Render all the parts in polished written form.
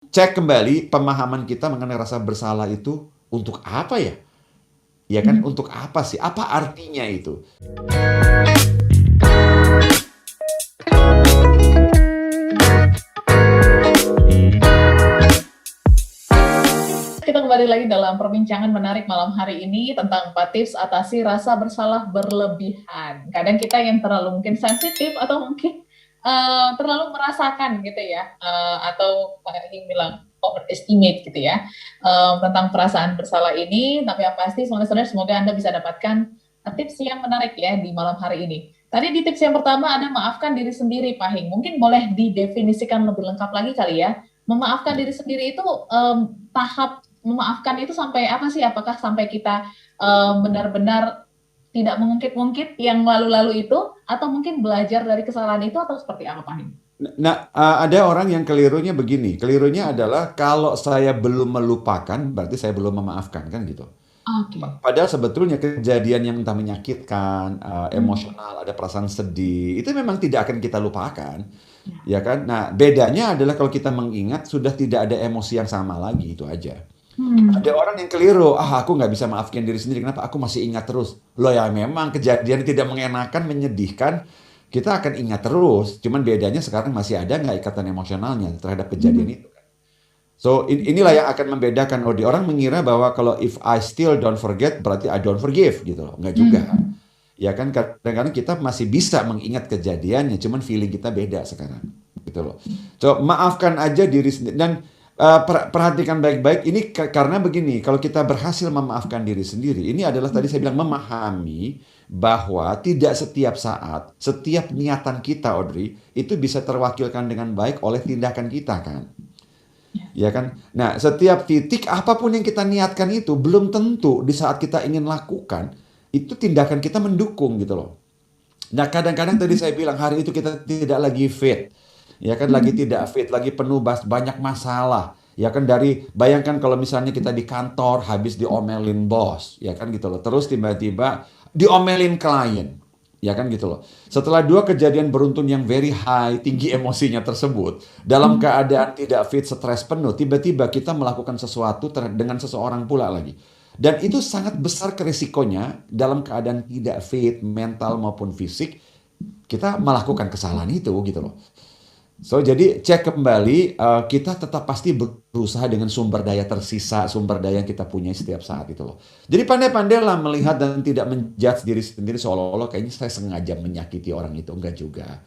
cek kembali pemahaman kita mengenai rasa bersalah itu untuk apa ya? Ya kan, Mhm. untuk apa sih? Apa artinya itu? Kita kembali lagi dalam perbincangan menarik malam hari ini tentang 4 tips atasi rasa bersalah berlebihan. Kadang kita yang terlalu mungkin sensitif atau mungkin terlalu merasakan gitu ya, atau kayak yang bilang overestimate gitu ya, tentang perasaan bersalah ini. Tapi yang pasti semoga Anda bisa dapatkan tips yang menarik ya di malam hari ini. Tadi di tips yang pertama ada maafkan diri sendiri, Pak Hing. Mungkin boleh didefinisikan lebih lengkap lagi kali ya. Memaafkan diri sendiri itu tahap memaafkan itu sampai apa sih? Apakah sampai kita benar-benar tidak mengungkit-ungkit yang lalu-lalu itu, atau mungkin belajar dari kesalahan itu, atau seperti apa, Pak Hin? Nah, ada orang yang kelirunya begini. Kelirunya adalah kalau saya belum melupakan, berarti saya belum memaafkan, kan gitu. Oke. Padahal sebetulnya kejadian yang entah menyakitkan, Hmm. emosional, ada perasaan sedih, itu memang tidak akan kita lupakan, Ya. ya kan? Nah, bedanya adalah kalau kita mengingat sudah tidak ada emosi yang sama lagi, itu aja. Ada Hmm. orang yang keliru, aku nggak bisa maafkan diri sendiri, kenapa? Aku masih ingat terus. Loh ya memang kejadian tidak mengenakan, menyedihkan, kita akan ingat terus. Cuman bedanya sekarang masih ada nggak ikatan emosionalnya terhadap kejadian Hmm. itu. So inilah yang akan membedakan. Oh, di orang mengira bahwa kalau if I still don't forget, berarti I don't forgive gitu loh. Nggak juga. Hmm. Ya kan kadang-kadang kita masih bisa mengingat kejadiannya, cuman feeling kita beda sekarang, gitu loh. So maafkan aja diri sendiri dan perhatikan baik-baik ini karena begini, kalau kita berhasil memaafkan diri sendiri, ini adalah tadi saya bilang memahami bahwa tidak setiap saat, setiap niatan kita, Audrey, itu bisa terwakilkan dengan baik oleh tindakan kita kan. Ya. Ya kan? Nah, setiap titik apapun yang kita niatkan itu belum tentu di saat kita ingin lakukan itu tindakan kita mendukung gitu loh. Nah, kadang-kadang tadi saya bilang hari itu kita tidak lagi fit. Ya kan lagi Hmm. tidak fit, lagi penuh banyak masalah. Ya kan dari bayangkan kalau misalnya kita di kantor habis diomelin bos, ya kan gitu loh. Terus tiba-tiba diomelin klien. Ya kan gitu loh. Setelah dua kejadian beruntun yang very high, tinggi emosinya tersebut, dalam Hmm. keadaan tidak fit, stres penuh, tiba-tiba kita melakukan sesuatu dengan seseorang pula lagi. Dan itu sangat besar kerisikonya dalam keadaan tidak fit, mental maupun fisik, kita melakukan kesalahan itu gitu loh. So, jadi cek kembali, kita tetap pasti berusaha dengan sumber daya tersisa, sumber daya yang kita punya setiap saat itu loh. Jadi pandai-pandailah melihat dan tidak menjudge diri sendiri seolah-olah kayaknya saya sengaja menyakiti orang itu. Enggak juga.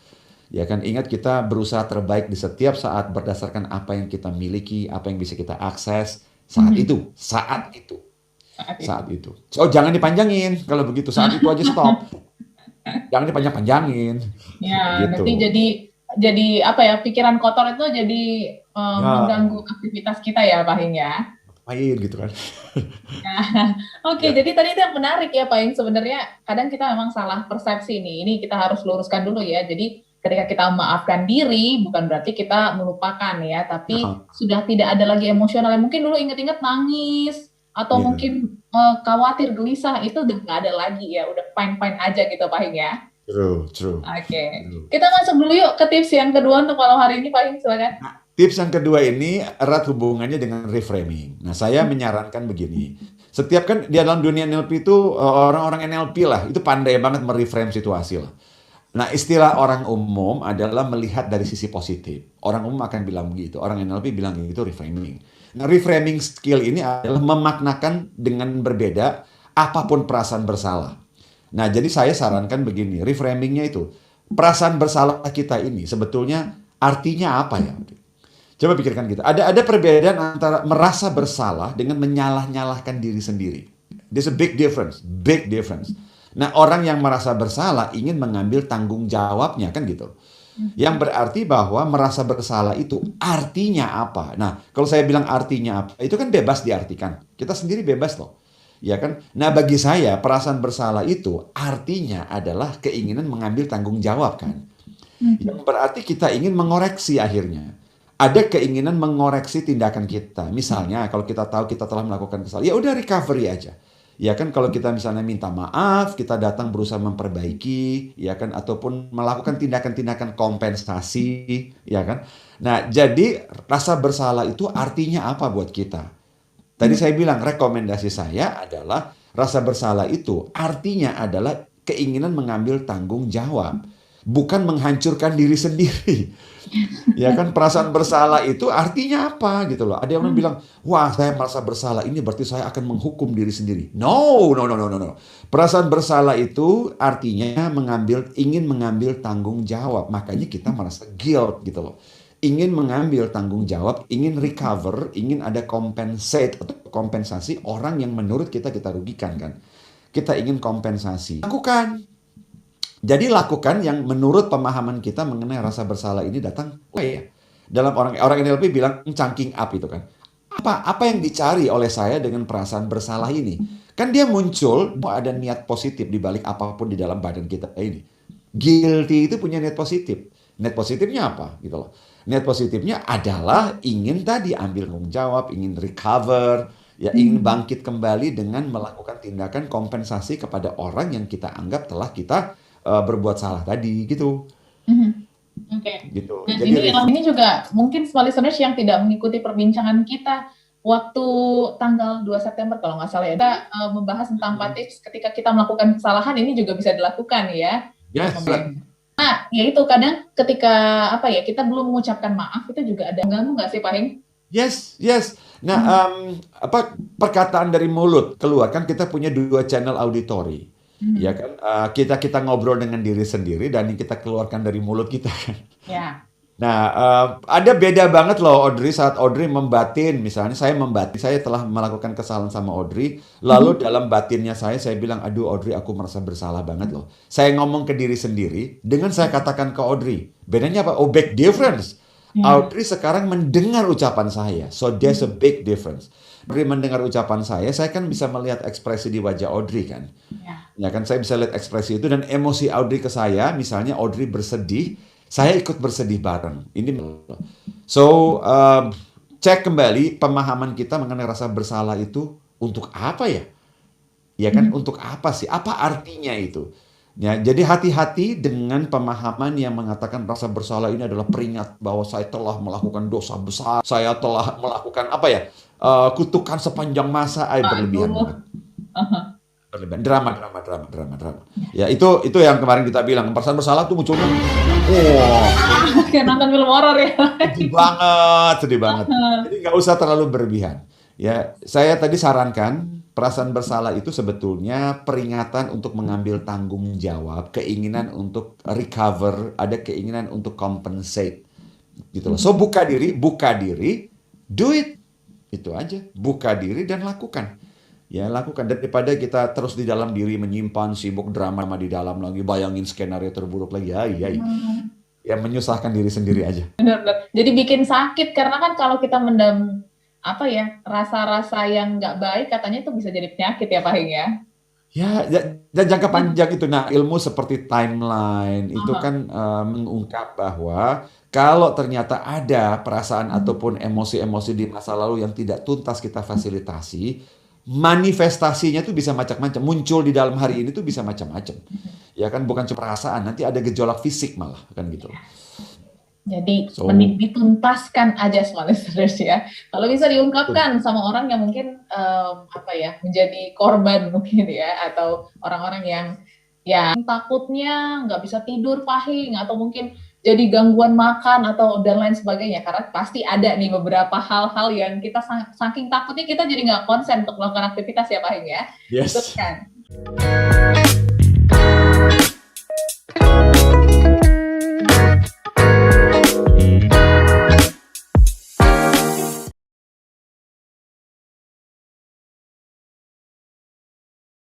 Ya kan, ingat kita berusaha terbaik di setiap saat berdasarkan apa yang kita miliki, apa yang bisa kita akses saat Hmm. itu, saat itu, Saat itu. saat itu. So, jangan dipanjangin kalau begitu, saat itu aja stop. Jangan dipanjang-panjangin, Ya, nanti gitu. jadi apa ya, pikiran kotor itu jadi Ya, mengganggu aktivitas kita ya, Pak Hin ya. main gitu kan. Nah, oke, Ya. jadi tadi itu yang menarik ya, Pak Ing. Sebenarnya kadang kita memang salah persepsi nih. Ini kita harus luruskan dulu ya. Jadi ketika kita memaafkan diri, bukan berarti kita melupakan ya, tapi Heeh, sudah tidak ada lagi emosional. Mungkin dulu inget-inget nangis, atau iya. mungkin khawatir, gelisah, itu udah nggak ada lagi ya. Udah fine-fine aja gitu, Pak Ing ya. True, true, Oke, true. kita masuk dulu yuk ke tips yang kedua untuk malam hari ini, Pak Ing. Silakan. Nah, tips yang kedua ini erat hubungannya dengan reframing. Nah, saya menyarankan begini. Setiap kan di dalam dunia NLP itu orang-orang NLP lah, itu pandai banget mereframe situasi lah. Nah, istilah orang umum adalah melihat dari sisi positif. Orang umum akan bilang begitu. Orang NLP bilang gitu reframing. Nah, reframing skill ini adalah memaknakan dengan berbeda apapun perasaan bersalah. Nah, jadi saya sarankan begini, reframingnya itu perasaan bersalah kita ini sebetulnya artinya apa ya? Coba pikirkan gitu. Ada perbedaan antara merasa bersalah dengan menyalah-nyalahkan diri sendiri. There's a big difference, big difference. Nah, orang yang merasa bersalah ingin mengambil tanggung jawabnya kan gitu. Yang berarti bahwa merasa bersalah itu artinya apa? Nah, kalau saya bilang artinya apa, itu kan bebas diartikan. Kita sendiri bebas loh. Ya kan? Nah, bagi saya perasaan bersalah itu artinya adalah keinginan mengambil tanggung jawab kan. Yang berarti kita ingin mengoreksi akhirnya. Ada keinginan mengoreksi tindakan kita. Misalnya kalau kita tahu kita telah melakukan kesalahan, ya udah recovery aja. Ya kan kalau kita misalnya minta maaf, kita datang berusaha memperbaiki, ya kan, ataupun melakukan tindakan-tindakan kompensasi, ya kan. Nah, jadi rasa bersalah itu artinya apa buat kita? Tadi saya bilang rekomendasi saya adalah rasa bersalah itu artinya adalah keinginan mengambil tanggung jawab, bukan menghancurkan diri sendiri. Ya kan perasaan bersalah itu artinya apa gitu loh. Ada orang bilang, wah saya merasa bersalah ini berarti saya akan menghukum diri sendiri. No, no, no, no, no, no. Perasaan bersalah itu artinya ingin mengambil tanggung jawab. Makanya kita merasa guilt gitu loh. Ingin mengambil tanggung jawab, ingin recover, ingin ada compensate atau kompensasi orang yang menurut kita rugikan kan. Kita ingin kompensasi. Lakukan. Jadi lakukan yang menurut pemahaman kita mengenai rasa bersalah ini datang, oh ya, dalam orang NLP bilang chunking up itu kan. Apa yang dicari oleh saya dengan perasaan bersalah ini? Kan dia muncul, ada niat positif di balik apapun di dalam badan kita ini. Guilty itu punya niat positif. Niat positifnya apa? Gitu loh. Niat positifnya adalah ingin tadi ambil tanggung jawab, ingin recover, ya ingin bangkit kembali dengan melakukan tindakan kompensasi kepada orang yang kita anggap telah kita berbuat salah tadi gitu. Oke. Gitu. Dan Jadi ini juga mungkin semua listeners yang tidak mengikuti perbincangan kita waktu tanggal 2 September kalau nggak salah ya, kita membahas tentang 4 tips ketika kita melakukan kesalahan, ini juga bisa dilakukan ya. yes. Nah, ya itu kadang ketika kita belum mengucapkan maaf itu juga ada ganggu nggak sih Pak Heng? Yes. Nah, perkataan dari mulut keluar kan kita punya 2 channel auditory. Ya kan, kita ngobrol dengan diri sendiri dan yang kita keluarkan dari mulut kita kan. Ya. Nah, ada beda banget loh Audrey saat Audrey membatin, misalnya saya telah melakukan kesalahan sama Audrey, lalu dalam batinnya saya bilang, aduh Audrey aku merasa bersalah banget loh. Saya ngomong ke diri sendiri, dengan saya katakan ke Audrey, bedanya apa? Oh, big difference. Audrey sekarang mendengar ucapan saya, so there's a big difference. Audrey mendengar ucapan saya kan bisa melihat ekspresi di wajah Audrey kan. Ya kan, saya bisa lihat ekspresi itu dan emosi Audrey ke saya, misalnya Audrey bersedih, saya ikut bersedih bareng. Ini so cek kembali pemahaman kita mengenai rasa bersalah itu untuk apa ya? Ya kan, untuk apa sih? Apa artinya itu? Ya, jadi hati-hati dengan pemahaman yang mengatakan rasa bersalah ini adalah peringat bahwa saya telah melakukan dosa besar, saya telah melakukan kutukan sepanjang masa, berlebihan banget. Berlebihan. Drama. Ya, itu yang kemarin kita bilang, perasaan bersalah tuh munculnya, kayak nonton film horor ya. sedih banget. Jadi nggak usah terlalu berlebihan. Ya, saya tadi sarankan perasaan bersalah itu sebetulnya peringatan untuk mengambil tanggung jawab, keinginan untuk recover, ada keinginan untuk compensate, gitu loh. So buka diri, do it, itu aja. Buka diri dan lakukan. Ya lakukan, daripada kita terus di dalam diri menyimpan, sibuk drama di dalam lagi, bayangin skenario terburuk lagi, ya menyusahkan diri sendiri aja. Benar. Jadi bikin sakit karena kan kalau kita mendam rasa-rasa yang nggak baik katanya itu bisa jadi penyakit ya Pak Heng ya. Ya, dan jangka panjang itu. Nah, ilmu seperti timeline itu kan mengungkap bahwa kalau ternyata ada perasaan ataupun emosi-emosi di masa lalu yang tidak tuntas kita fasilitasi, manifestasinya tuh bisa macam-macam. Muncul di dalam hari ini tuh bisa macam-macam. Ya kan, bukan cuma perasaan, nanti ada gejolak fisik malah kan gitu. Jadi mending dituntaskan aja semua listeners ya. Kalau bisa diungkapkan sama orang yang mungkin menjadi korban mungkin ya, atau orang-orang yang ya takutnya nggak bisa tidur Pak Heng, atau mungkin jadi gangguan makan atau dan lain sebagainya, karena pasti ada nih beberapa hal-hal yang kita saking takutnya kita jadi nggak konsen untuk melakukan aktivitas ya Pak Heng ya. Yes. Betul kan?